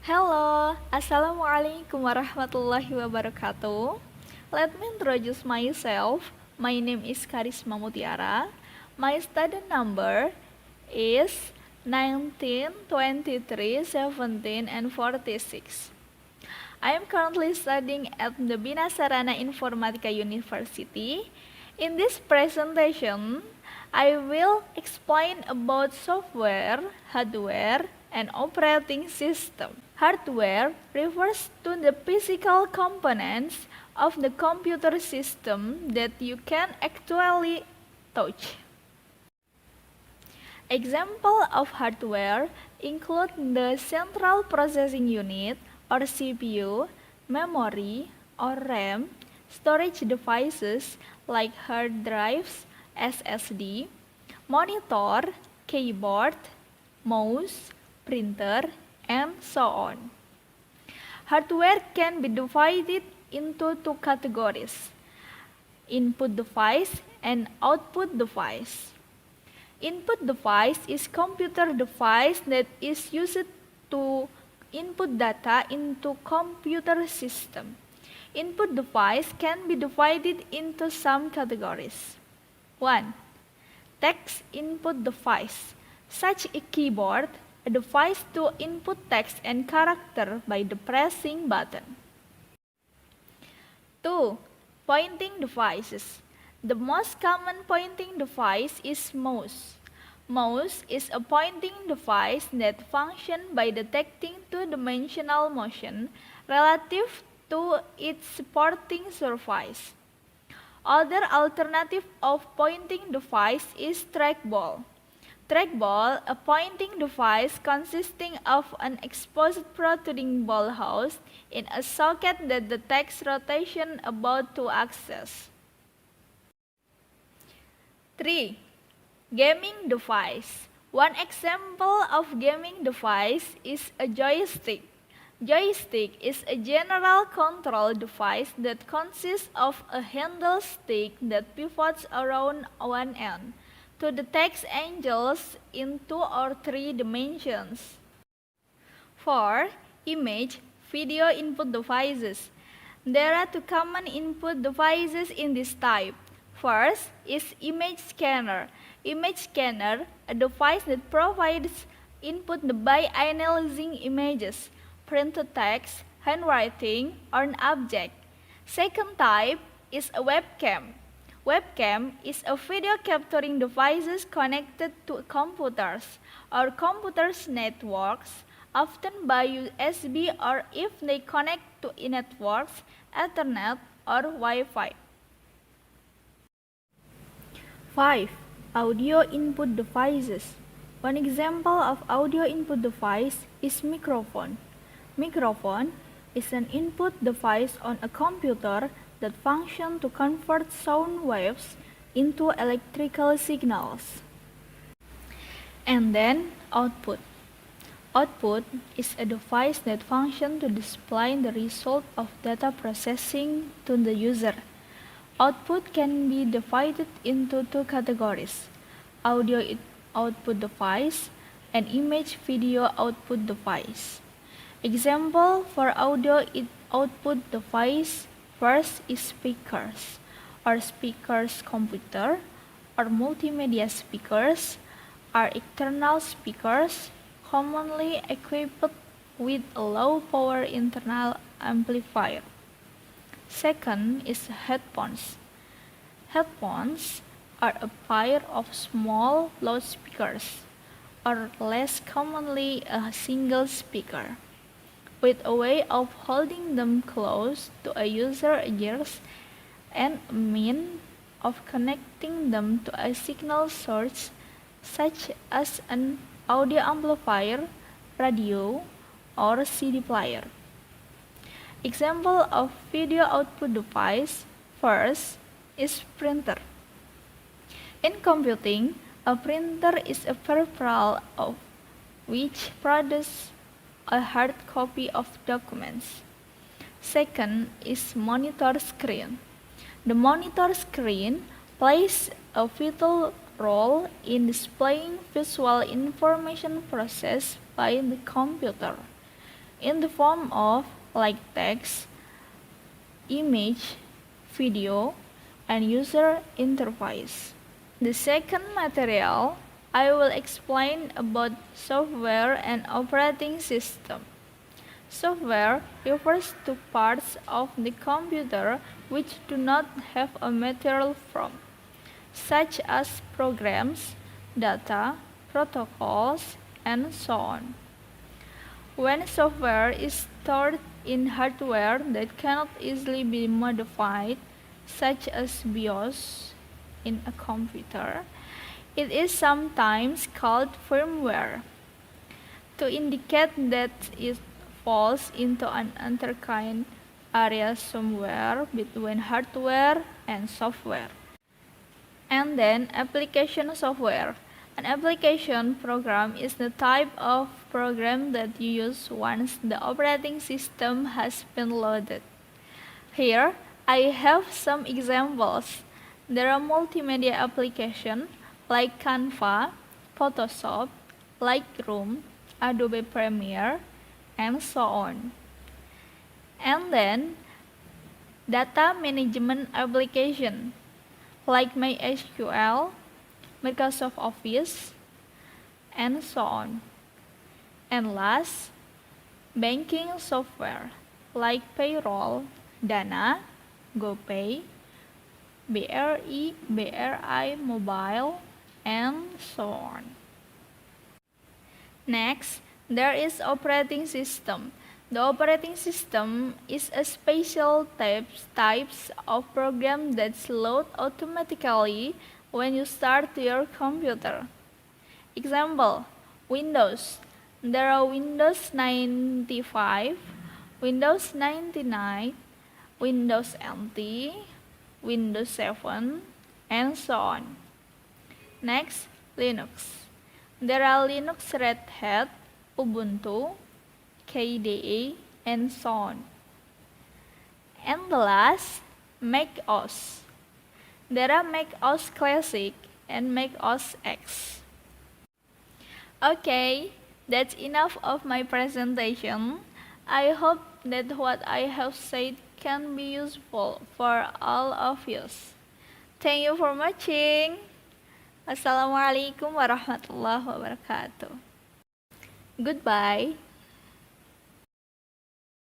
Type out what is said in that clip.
Hello, Assalamualaikum warahmatullahi wabarakatuh. Let me introduce myself. My name is Karisma Mutiara. My student number is 19, 23, 17, and 46. I am currently studying at the Bina Sarana Informatika University. In this presentation, I will explain about software, hardware, and operating system. Hardware refers to the physical components of the computer system that you can actually touch. Example of hardware include the central processing unit or CPU, memory or RAM, storage devices like hard drives, SSD, monitor, keyboard, mouse, printer, and so on. Hardware can be divided into two categories: input device and output device. Input device is computer device that is used to input data into computer system. Input device can be divided into some categories. 1. Text input device, such a keyboard, a device to input text and character by the pressing button. 2. Pointing devices. The most common pointing device is mouse. Mouse is a pointing device that functions by detecting two-dimensional motion relative to its supporting surface. Other alternative of pointing device is trackball. Trackball, a pointing device consisting of an exposed protruding ball housed in a socket that detects rotation about to axis. 3. Gaming device. One example of gaming device is a joystick. Joystick is a general control device that consists of a handle stick that pivots around one end to detect angles in 2 or 3 dimensions. 4. Image, video input devices. There are two common input devices in this type. First is image scanner. Image scanner, a device that provides input by analyzing images, printed text, handwriting, or an object. Second type is a webcam. Webcam is a video capturing devices connected to computers or computers networks, often by USB or if they connect to networks, Ethernet, or Wi-Fi. 5. Audio input devices. One example of audio input device is microphone. Microphone is an input device on a computer that functions to convert sound waves into electrical signals. And then output. Output is a device that functions to display the result of data processing to the user. Output can be divided into two categories: audio output device and image video output device. Example for audio output device: first is speakers or speakers computer, or multimedia speakers are external speakers commonly equipped with a low power internal amplifier. Second is headphones. Headphones are a pair of small loudspeakers, or less commonly a single speaker, with a way of holding them close to a user's ears and a means of connecting them to a signal source such as an audio amplifier, radio, or CD player. Example of video output device: first is printer. In computing, a printer is a peripheral of which produces a hard copy of documents. Second is monitor screen. The monitor screen plays a vital role in displaying visual information processed by the computer. in the form of like text, image, video, and user interface. The second material, I will explain about software and operating system. Software refers to parts of the computer which do not have a material form, such as programs, data, protocols, and so on. When software is stored in hardware that cannot easily be modified, such as BIOS in a computer, it is sometimes called firmware, to indicate that it falls into an undefined area somewhere between hardware and software. And then application software. An application program is the type of program that you use once the operating system has been loaded. Here, I have some examples. There are multimedia applications like Canva, Photoshop, Lightroom, Adobe Premiere, and so on. And then, data management application like MySQL, Microsoft Office, and so on. And last, banking software like payroll, Dana, GoPay, BRI Mobile, and so on. Next, there is operating system. The operating system is a special types of program that's load automatically when you start your computer. Example, Windows. There are Windows 95, Windows 99, Windows NT, Windows 7, and so on. Next, Linux. There are Linux Red Hat, Ubuntu, KDE, and so on. And the last, Mac OS. There are Mac OS Classic and Mac OS X. Okay, that's enough of my presentation. I hope that what I have said can be useful for all of you. Thank you for watching. Assalamualaikum warahmatullahi wabarakatuh. Goodbye.